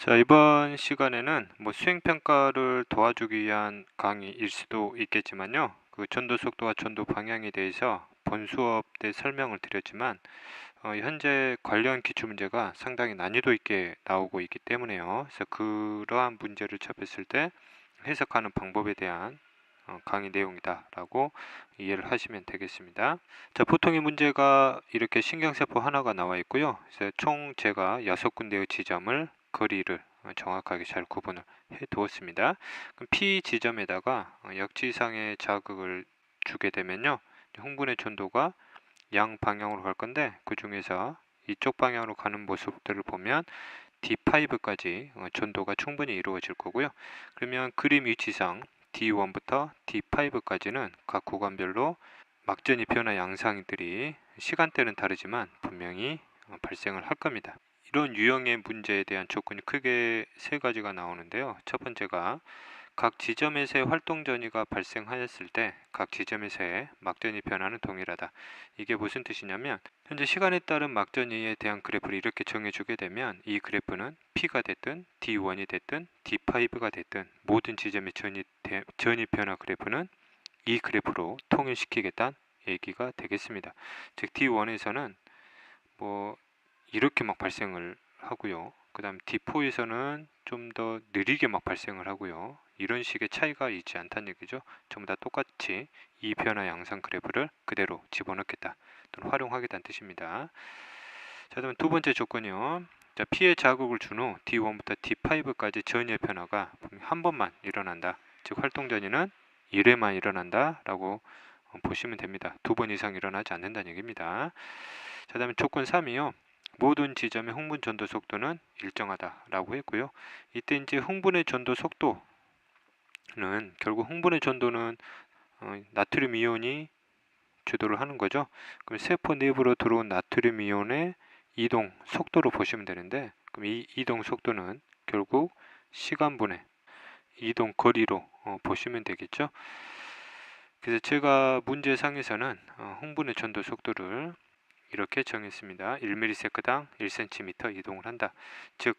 자, 이번 시간에는 수행평가를 도와주기 위한 강의일 수도 있겠지만요. 그 전도 속도와 전도 방향에 대해서 본 수업 때 설명을 드렸지만, 현재 관련 기출문제가 상당히 난이도 있게 나오고 있기 때문에요. 그래서 그러한 문제를 접했을 때 해석하는 방법에 대한 강의 내용이다라고 이해를 하시면 되겠습니다. 자, 보통의 문제가 이렇게 신경세포 하나가 나와 있고요. 그래서 총 제가 6군데의 지점을 거리를 정확하게 잘 구분을 해 두었습니다. 그럼 P 지점에다가 역지상의 자극을 주게 되면요. 흥분의 전도가 양 방향으로 갈 건데, 그 중에서 이쪽 방향으로 가는 모습들을 보면 D5까지 전도가 충분히 이루어질 거고요. 그러면 그림 위치상 D1부터 D5까지는 각 구간별로 막전이 변화 양상들이 시간대는 다르지만 분명히 발생을 할 겁니다. 이런 유형의 문제에 대한 조건이 크게 세 가지가 나오는데요. 첫 번째가 각 지점에서의 활동 전이가 발생하였을 때 각 지점에서의 막전이 변화는 동일하다. 이게 무슨 뜻이냐면, 현재 시간에 따른 막전이에 대한 그래프를 이렇게 정해주게 되면 이 그래프는 P가 됐든 D1이 됐든 D5가 됐든 모든 지점의 전이 변화 그래프는 이 그래프로 통일시키겠다는 얘기가 되겠습니다. 즉 D1에서는 이렇게 막 발생을 하고요. 그 다음 D4에서는 좀 더 느리게 막 발생을 하고요. 이런 식의 차이가 있지 않다는 얘기죠. 전부 다 똑같이 이 변화 양상 그래프를 그대로 집어넣겠다 또는 활용하겠다는 뜻입니다. 자, 그러면 두 번째 조건이요. 자, P에 자극을 준 후 D1부터 D5까지 전이의 변화가 한 번만 일어난다. 즉 활동 전이는 1회만 일어난다 라고 보시면 됩니다. 두 번 이상 일어나지 않는다는 얘기입니다. 자, 다음에 조건 3이요. 모든 지점의 흥분 전도 속도는 일정하다라고 했고요. 이때 이제 흥분의 전도 속도는 결국 흥분의 전도는 나트륨 이온이 주도를 하는 거죠. 그럼 세포 내부로 들어온 나트륨 이온의 이동 속도로 보시면 되는데, 그럼 이 이동 속도는 결국 시간분의 이동 거리로 보시면 되겠죠. 그래서 제가 문제상에서는 흥분의 전도 속도를 이렇게 정했습니다. 1ms당 1cm 이동을 한다. 즉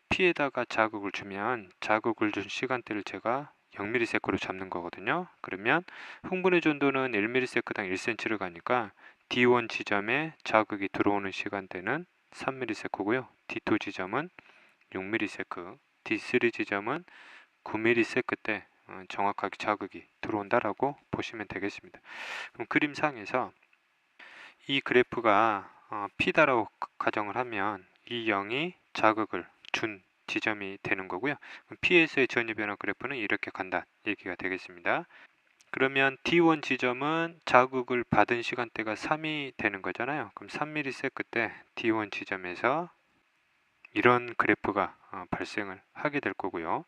P에다가 자극을 주면 자극을 준 시간대를 제가 0ms로 잡는 거거든요. 그러면 흥분의 전도는 1ms당 1cm를 가니까 D1 지점에 자극이 들어오는 시간대는 3ms고요. D2 지점은 6ms, D3 지점은 9ms 때 정확하게 자극이 들어온다라고 보시면 되겠습니다. 그럼 그림상에서 이 그래프가 P다라고 가정을 하면 이 0이 자극을 준 지점이 되는 거고요. P에서의 전이 변화 그래프는 이렇게 간다 얘기가 되겠습니다. 그러면 D1 지점은 자극을 받은 시간대가 3이 되는 거잖아요. 그럼 3ms 때 D1 지점에서 이런 그래프가 발생을 하게 될 거고요.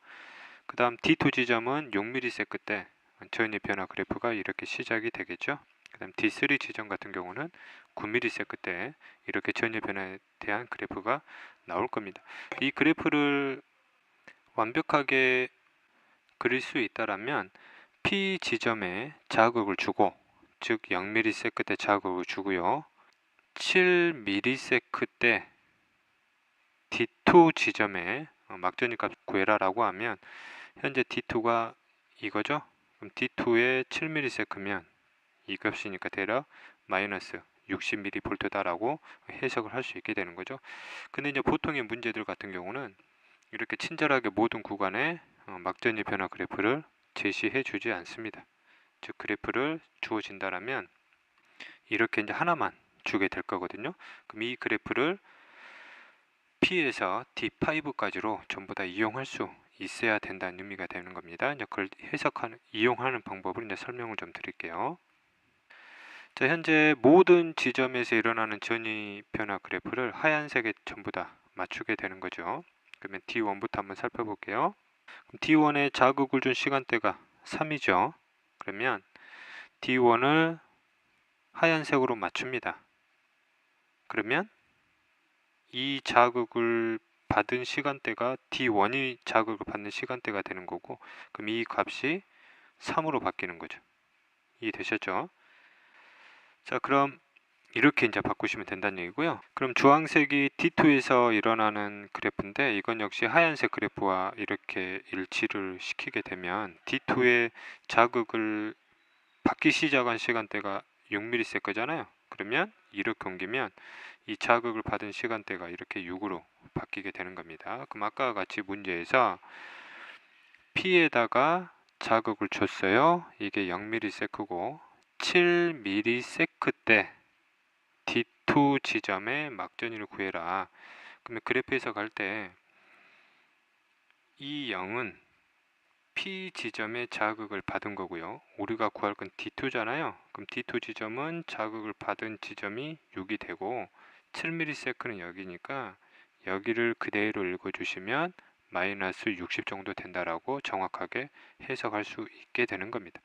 그 다음 D2 지점은 6ms 때 전이 변화 그래프가 이렇게 시작이 되겠죠. 그 다음 D3 지점 같은 경우는 9ms 때 이렇게 전이 변화에 대한 그래프가 나올 겁니다. 이 그래프를 완벽하게 그릴 수 있다라면 P 지점에 자극을 주고, 즉 0ms 때 자극을 주고요. 7ms 때 D2 지점에 막전이 값 구해라라고 하면 현재 D2가 이거죠. 그럼 D2에 7ms면 이 값이니까 대략 마이너스 60mV다라고 해석을 할 수 있게 되는 거죠. 근데 이제 보통의 문제들 같은 경우는 이렇게 친절하게 모든 구간에 막전이 변화 그래프를 제시해 주지 않습니다. 즉 그래프를 주어진다라면 이렇게 이제 하나만 주게 될 거거든요. 그럼 이 그래프를 P에서 D5까지로 전부 다 이용할 수 있어야 된다는 의미가 되는 겁니다. 이제 그걸 이용하는 방법을 이제 설명을 좀 드릴게요. 자, 현재 모든 지점에서 일어나는 전이 변화 그래프를 하얀색에 전부 다 맞추게 되는 거죠. 그러면 D1부터 한번 살펴볼게요. D1에 자극을 준 시간대가 3이죠. 그러면 D1을 하얀색으로 맞춥니다. 그러면 이 자극을 받은 시간대가 D1이 자극을 받는 시간대가 되는 거고, 그럼 이 값이 3으로 바뀌는 거죠. 이해되셨죠? 자, 그럼 이렇게 이제 바꾸시면 된다는 얘기고요. 그럼 주황색이 D2에서 일어나는 그래프인데 이건 역시 하얀색 그래프와 이렇게 일치를 시키게 되면 D2의 자극을 받기 시작한 시간대가 6ms잖아요. 그러면 이렇게 옮기면 이 자극을 받은 시간대가 이렇게 6으로 바뀌게 되는 겁니다. 그럼 아까 같이 문제에서 P에다가 자극을 줬어요. 이게 0ms고 7ms 때 D2 지점의 막전위를 구해라. 그러면 그래프에서 갈 때 이 0은 P 지점의 자극을 받은 거고요. 우리가 구할 건 D2잖아요. 그럼 D2 지점은 자극을 받은 지점이 6이 되고 7ms는 여기니까 여기를 그대로 읽어주시면 마이너스 60 정도 된다라고 정확하게 해석할 수 있게 되는 겁니다.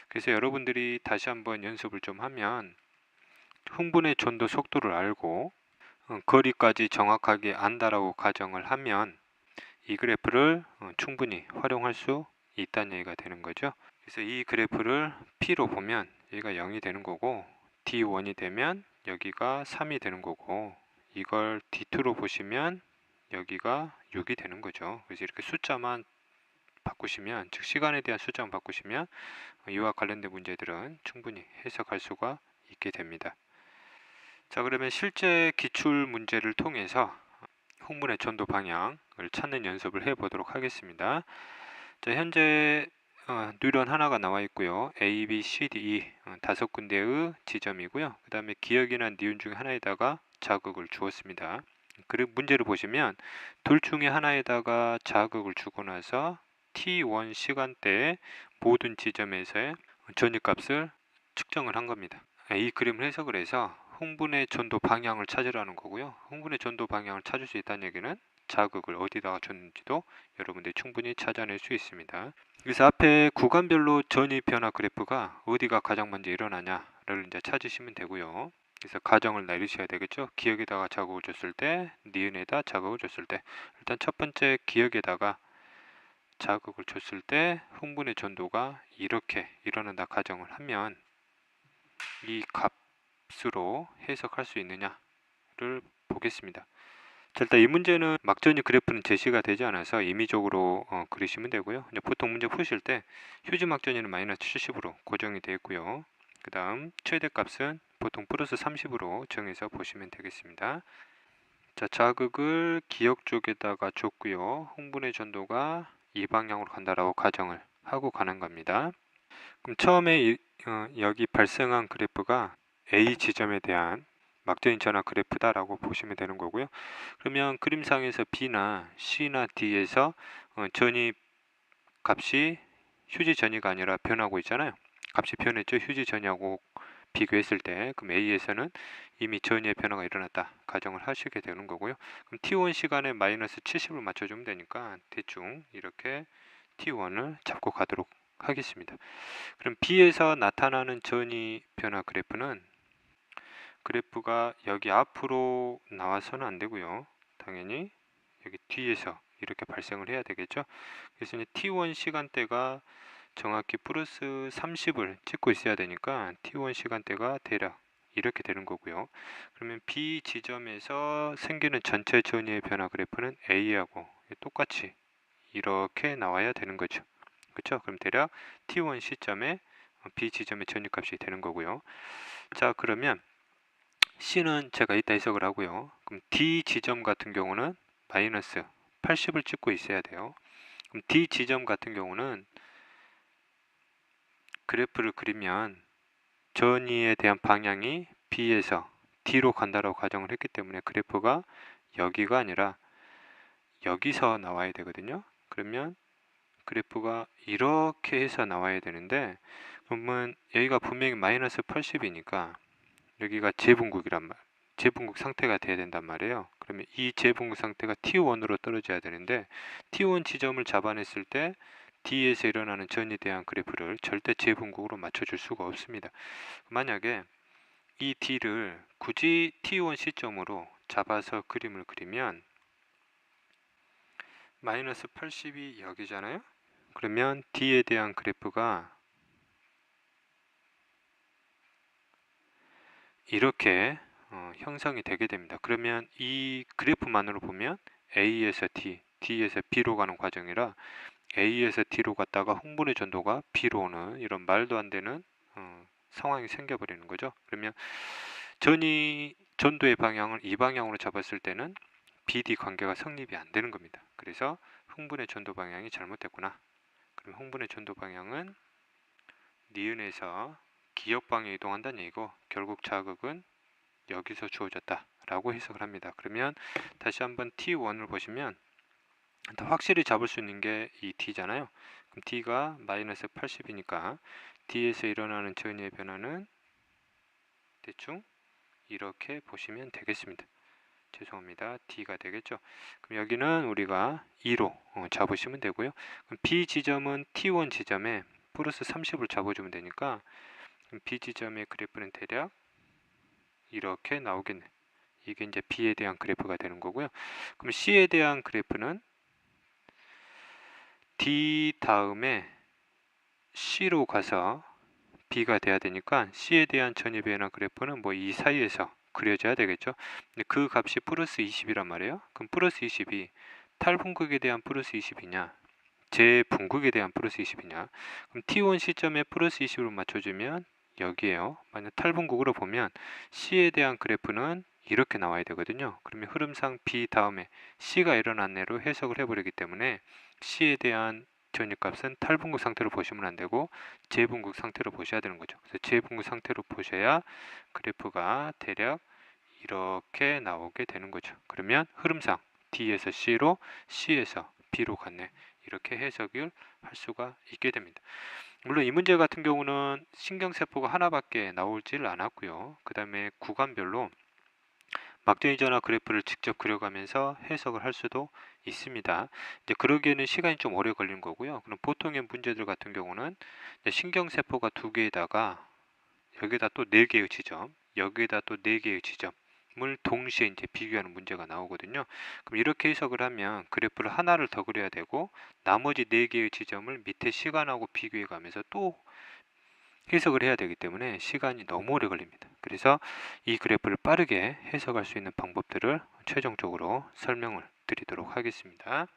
그래서 여러분들이 다시 한번 연습을 좀 하면 흥분의 전도 속도를 알고 거리까지 정확하게 안다라고 가정을 하면 이 그래프를 충분히 활용할 수 있다는 얘기가 되는 거죠. 그래서 이 그래프를 P로 보면 얘가 0이 되는 거고 D1이 되면 여기가 3이 되는 거고 이걸 D2로 보시면 여기가 6이 되는 거죠. 그래서 이렇게 숫자만 바꾸시면, 즉 시간에 대한 숫자만 바꾸시면 이와 관련된 문제들은 충분히 해석할 수가 있게 됩니다. 자, 그러면 실제 기출 문제를 통해서 흥분의 전도 방향을 찾는 연습을 해보도록 하겠습니다. 자, 현재 뉴런 하나가 나와 있고요. A, B, C, D, E 다섯 군데의 지점이고요. 그 다음에 기억이나 니은 중에 하나에다가 자극을 주었습니다. 그리고 문제를 보시면 둘 중에 하나에다가 자극을 주고 나서 T1 시간대에 모든 지점에서의 전위값을 측정을 한 겁니다. 이 그림을 해석을 해서 흥분의 전도 방향을 찾으라는 거고요. 흥분의 전도 방향을 찾을 수 있다는 얘기는 자극을 어디다가 줬는지도 여러분들이 충분히 찾아낼 수 있습니다. 그래서 앞에 구간별로 전위 변화 그래프가 어디가 가장 먼저 일어나냐를 이제 찾으시면 되고요. 그래서 가정을 내리셔야 되겠죠. 기억에다가 자극을 줬을 때, 니은에다 자극을 줬을 때, 일단 첫 번째 기억에다가 자극을 줬을 때 흥분의 전도가 이렇게 일어난다 가정을 하면 이 값으로 해석할 수 있느냐를 보겠습니다. 자, 일단 이 문제는 막전위 그래프는 제시가 되지 않아서 임의적으로 그리시면 되고요. 이제 보통 문제 푸실 때 휴지 막전위는 마이너스 70으로 고정이 되어 있고요. 그 다음 최대값은 보통 플러스 30으로 정해서 보시면 되겠습니다. 자, 자극을 기억 쪽에다가 줬고요. 흥분의 전도가 이 방향으로 간다라고 가정을 하고 가는 겁니다. 그럼 처음에 여기 발생한 그래프가 A 지점에 대한 막전위 전화 그래프다라고 보시면 되는 거고요. 그러면 그림상에서 B나 C나 D에서 전위 값이 휴지 전위가 아니라 변하고 있잖아요. 값이 변했죠. 휴지 전위하고 비교했을 때 그럼 A에서는 이미 전위의 변화가 일어났다 가정을 하시게 되는 거고요. 그럼 T1 시간에 마이너스 70을 맞춰주면 되니까 대충 이렇게 T1을 잡고 가도록 하겠습니다. 그럼 B에서 나타나는 전위 변화 그래프는 그래프가 여기 앞으로 나와서는 안 되고요. 당연히 여기 뒤에서 이렇게 발생을 해야 되겠죠. 그래서 이제 T1 시간대가 정확히 플러스 30을 찍고 있어야 되니까 T1 시간대가 대략 이렇게 되는 거고요. 그러면 B 지점에서 생기는 전체 전위의 변화 그래프는 A하고 똑같이 이렇게 나와야 되는 거죠. 그렇죠? 그럼 대략 T1 시점에 B 지점의 전위값이 되는 거고요. 자, 그러면 C는 제가 이따 해석을 하고요. 그럼 D 지점 같은 경우는 마이너스 80을 찍고 있어야 돼요. 그럼 D 지점 같은 경우는 그래프를 그리면 전위에 대한 방향이 B에서 D로 간다라고 가정을 했기 때문에 그래프가 여기가 아니라 여기서 나와야 되거든요. 그러면 그래프가 이렇게 해서 나와야 되는데 그러면 여기가 분명히 마이너스 80이니까 여기가 재분극이란 말, 재분극 상태가 돼야 된단 말이에요. 그러면 이 재분극 상태가 T1으로 떨어져야 되는데 T1 지점을 잡아냈을 때 D에서 일어나는 전에 대한 그래프를 절대 재분극으로 맞춰줄 수가 없습니다. 만약에 이 D를 굳이 T1 시점으로 잡아서 그림을 그리면 마이너스 80이 여기잖아요. 그러면 D에 대한 그래프가 이렇게 형성이 되게 됩니다. 그러면 이 그래프만으로 보면 A에서 D, D에서 B로 가는 과정이라 A에서 D로 갔다가 흥분의 전도가 B로 오는 이런 말도 안 되는 상황이 생겨버리는 거죠. 그러면 전도의 방향을 이 방향으로 잡았을 때는 BD 관계가 성립이 안 되는 겁니다. 그래서 흥분의 전도 방향이 잘못됐구나. 그럼 흥분의 전도 방향은 니은에서 기역 방향에 이동한다는 얘기고 결국 자극은 여기서 주어졌다 라고 해석을 합니다. 그러면 다시 한번 T1을 보시면 확실히 잡을 수 있는 게 이 D잖아요. 그럼 D가 마이너스 80이니까 D에서 일어나는 전위의 변화는 대충 이렇게 보시면 되겠습니다. 죄송합니다. D가 되겠죠. 그럼 여기는 우리가 2로 잡으시면 되고요. 그럼 B 지점은 T1 지점에 플러스 30을 잡아주면 되니까 그럼 B 지점의 그래프는 대략 이렇게 나오겠네. 이게 이제 B에 대한 그래프가 되는 거고요. 그럼 C에 대한 그래프는 D 다음에 C로 가서 B가 돼야 되니까 C에 대한 전위 변화 그래프는 뭐 이 사이에서 그려져야 되겠죠. 근데 그 값이 플러스 20이란 말이에요. 그럼 플러스 20이 탈분극에 대한 플러스 20이냐 재분극에 대한 플러스 20이냐. 그럼 T1 시점에 플러스 20으로 맞춰주면 여기에요. 만약 탈분극으로 보면 C에 대한 그래프는 이렇게 나와야 되거든요. 그러면 흐름상 B 다음에 C가 일어난 애로 해석을 해버리기 때문에 C에 대한 전위값은 탈분극 상태로 보시면 안 되고 재분극 상태로 보셔야 되는 거죠. 그래서 재분극 상태로 보셔야 그래프가 대략 이렇게 나오게 되는 거죠. 그러면 흐름상 D에서 C로 C에서 B로 갔네. 이렇게 해석을 할 수가 있게 됩니다. 물론 이 문제 같은 경우는 신경세포가 하나밖에 나오질 않았고요. 그 다음에 구간별로 막대인 전화 그래프를 직접 그려가면서 해석을 할 수도 있습니다. 이제 그러기에는 시간이 좀 오래 걸린 거고요. 그럼 보통의 문제들 같은 경우는 신경세포가 두 개에다가 여기다 또 네 개의 지점, 여기에다 또 네 개의 지점을 동시에 이제 비교하는 문제가 나오거든요. 그럼 이렇게 해석을 하면 그래프를 하나를 더 그려야 되고 나머지 네 개의 지점을 밑에 시간하고 비교해 가면서 또 해석을 해야 되기 때문에 시간이 너무 오래 걸립니다. 그래서 이 그래프를 빠르게 해석할 수 있는 방법들을 최종적으로 설명을 드리도록 하겠습니다.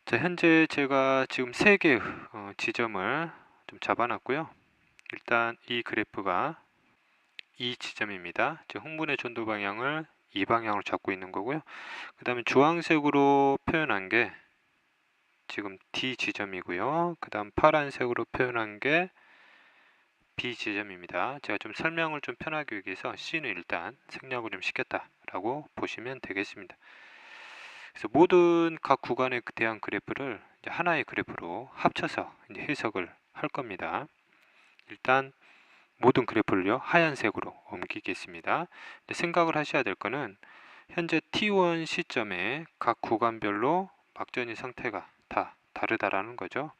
자, 현재 제가 지금 세 개의 지점을 좀 잡아놨고요. 일단 이 그래프가 이 지점입니다. 즉 흥분의 전도 방향을 이 방향으로 잡고 있는 거고요. 그 다음에 주황색으로 표현한 게 지금 D 지점이고요. 그 다음 파란색으로 표현한 게 B 지점입니다. 제가 좀 설명을 좀 편하게 위해서 C는 일단 생략을 좀 시켰다라고 보시면 되겠습니다. 그래서 모든 각 구간에 대한 그래프를 이제 하나의 그래프로 합쳐서 이제 해석을 할 겁니다. 일단 모든 그래프를요 하얀색으로 옮기겠습니다. 생각을 하셔야 될 거는 현재 T1 시점에 각 구간별로 막전이 상태가 다 다르다라는 거죠.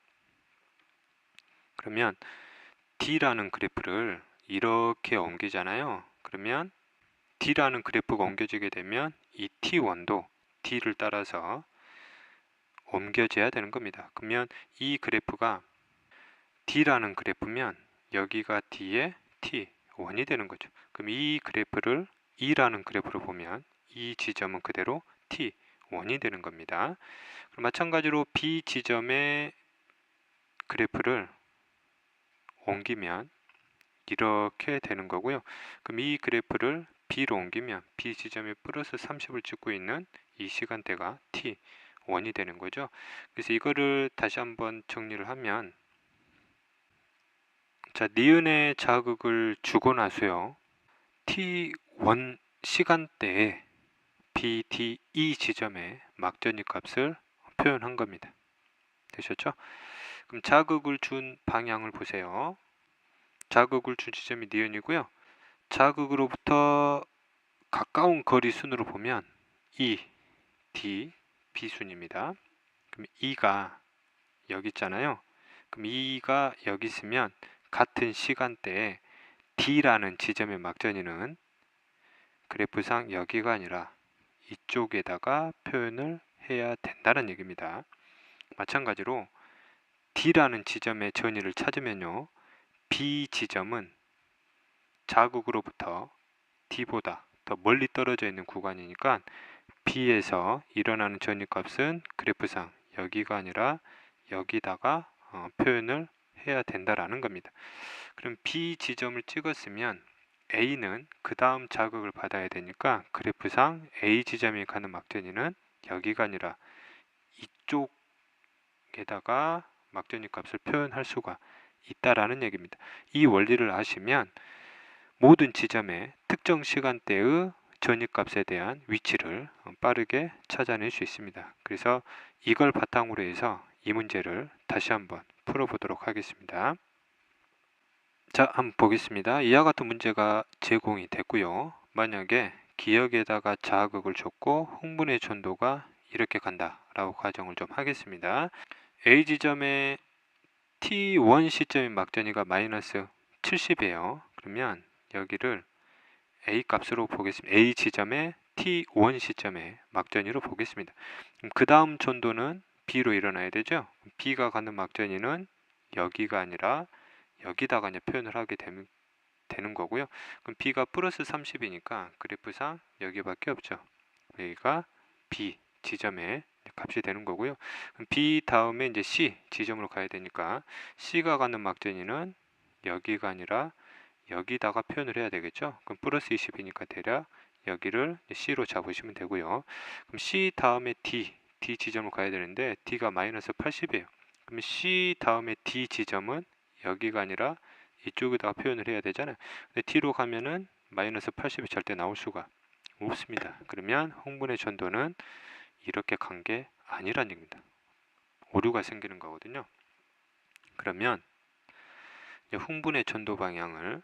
그러면 D라는 그래프를 이렇게 옮기잖아요. 그러면 D라는 그래프가 옮겨지게 되면 이 T1도 D를 따라서 옮겨져야 되는 겁니다. 그러면 이 그래프가 D라는 그래프면 여기가 D의 T1이 되는 거죠. 그럼 이 그래프를 E라는 그래프로 보면 이 지점은 그대로 T1이 되는 겁니다. 그럼 마찬가지로 B 지점의 그래프를 옮기면 이렇게 되는 거고요. 그럼 이 그래프를 B로 옮기면 B 지점에 플러스 30을 찍고 있는 이 시간대가 T1이 되는 거죠. 그래서 이거를 다시 한번 정리를 하면 자, 니은의 자극을 주고 나서요. T1 시간대에 BDE 지점에 막전이 값을 표현한 겁니다. 되셨죠? 그럼 자극을 준 방향을 보세요. 자극을 준 지점이 니은이고요. 자극으로부터 가까운 거리 순으로 보면 E, D, B순입니다. 그럼 E가 여기 있잖아요. 그럼 E가 여기 있으면 같은 시간대에 D라는 지점의 막전이는 그래프상 여기가 아니라 이쪽에다가 표현을 해야 된다는 얘기입니다. 마찬가지로 D라는 지점의 전위를 찾으면요. B 지점은 자극으로부터 D보다 더 멀리 떨어져 있는 구간이니까 B에서 일어나는 전위값은 그래프상 여기가 아니라 여기다가 표현을 해야 된다라는 겁니다. 그럼 B 지점을 찍었으면 A는 그 다음 자극을 받아야 되니까 그래프상 A 지점에 가는 막전이는 여기가 아니라 이쪽에다가 막전위 값을 표현할 수가 있다라는 얘기입니다. 이 원리를 아시면 모든 지점의 특정 시간대의 전위값에 대한 위치를 빠르게 찾아낼 수 있습니다. 그래서 이걸 바탕으로 해서 이 문제를 다시 한번 풀어보도록 하겠습니다. 자, 한번 보겠습니다. 이와 같은 문제가 제공이 됐고요. 만약에 기역에다가 자극을 줬고 흥분의 전도가 이렇게 간다 라고 가정을 좀 하겠습니다. A 지점의 T1 시점인 막전위가 마이너스 70이에요. 그러면 여기를 A 값으로 보겠습니다. A 지점의 T1 시점의 막전위로 보겠습니다. 그 다음 전도는 B로 일어나야 되죠. B가 가는 막전위는 여기가 아니라 여기다가 이제 표현을 하게 되는 거고요. 그럼 B가 플러스 30이니까 그래프상 여기밖에 없죠. 여기가 B 지점의 값이 되는 거고요. 그럼 B 다음에 이제 C 지점으로 가야 되니까 C가 가는 막전위는 여기가 아니라 여기다가 표현을 해야 되겠죠. 그럼 플러스 20이니까 대략 여기를 C로 잡으시면 되고요. 그럼 C 다음에 D 지점을 가야 되는데 D가 마이너스 80이에요. 그럼 C 다음에 D 지점은 여기가 아니라 이쪽에다가 표현을 해야 되잖아요. 근데 D로 가면은 마이너스 80이 절대 나올 수가 없습니다. 그러면 흥분의 전도는 이렇게 간 게 아니란 얘기입니다. 오류가 생기는 거거든요. 그러면 흥분의 전도 방향을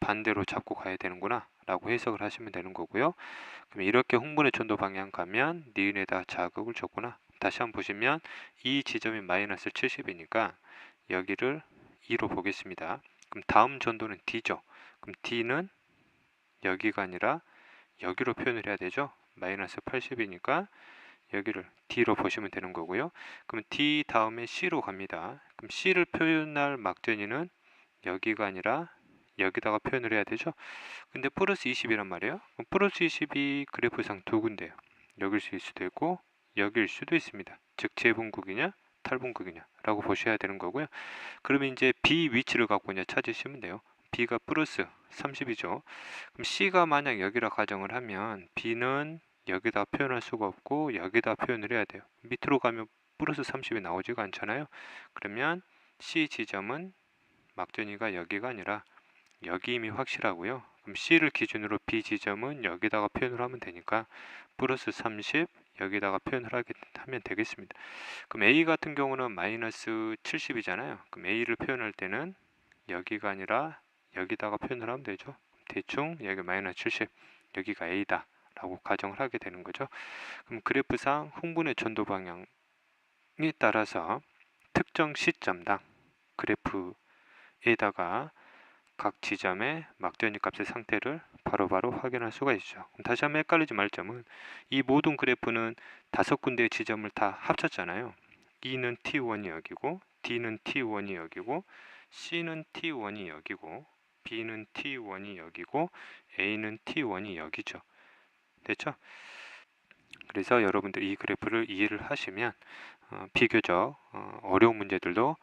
반대로 잡고 가야 되는구나 라고 해석을 하시면 되는 거고요. 그럼 이렇게 흥분의 전도 방향 가면 니은에다 자극을 줬구나. 다시 한번 보시면 이 지점이 마이너스 70이니까 여기를 2로 보겠습니다. 그럼 다음 전도는 D죠. 그럼 D는 여기가 아니라 여기로 표현을 해야 되죠. 마이너스 80이니까 여기를 D로 보시면 되는 거고요. 그럼 D 다음에 C로 갑니다. 그럼 C를 표현할 막전위는 여기가 아니라 여기다가 표현을 해야 되죠. 근데 플러스 20이란 말이에요. 그럼 플러스 20이 그래프상 두 군데요. 여길 수도 있고 여길 수도 있습니다. 즉 재분극이냐 탈분극이냐 라고 보셔야 되는 거고요. 그러면 이제 B 위치를 갖고 이제 찾으시면 돼요. B가 플러스 30이죠. 그럼 C가 만약 여기라 가정을 하면 B는 여기다 표현할 수가 없고 여기다 표현을 해야 돼요. 밑으로 가면 플러스 30이 나오지가 않잖아요. 그러면 C 지점은 막전위가 여기가 아니라 여기 이미 확실하고요. 그럼 C를 기준으로 B 지점은 여기다가 표현을 하면 되니까 플러스 30 여기다가 표현을 하면 되겠습니다. 그럼 A 같은 경우는 마이너스 70이잖아요. 그럼 A를 표현할 때는 여기가 아니라 여기다가 표현을 하면 되죠. 대충 여기 마이너스 70 여기가 A다 라고 가정을 하게 되는 거죠. 그럼 그래프상 흥분의 전도 방향에 따라서 특정 시점당 그래프에다가 각 지점의 막전위 값의 상태를 바로바로 확인할 수가 있죠. 그럼 다시 한번 헷갈리지 말 점은 이 모든 그래프는 5군데의 지점을 다 합쳤잖아요. E는 T1이 여기고 D는 T1이 여기고 C는 T1이 여기고 B는 T1이 여기고 A는 T1이 여기죠. 됐죠? 그래서 여러분들 이 그래프를 이해를 하시면 비교적 어려운 문제들도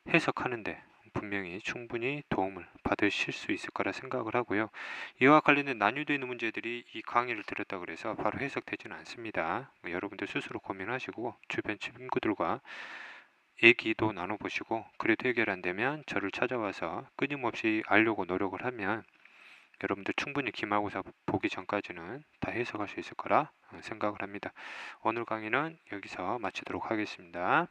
해석하는데 분명히 충분히 도움을 받으실 수 있을 거라 생각을 하고요. 이와 관련된 난이도 있는 문제들이 이 강의를 들었다 그래서 바로 해석되지는 않습니다. 여러분들 스스로 고민하시고 주변 친구들과 얘기도 나눠보시고 그래도 해결 안 되면 저를 찾아와서 끊임없이 알려고 노력을 하면 여러분들 충분히 기말고사 보기 전까지는 다 해석할 수 있을 거라 생각을 합니다. 오늘 강의는 여기서 마치도록 하겠습니다.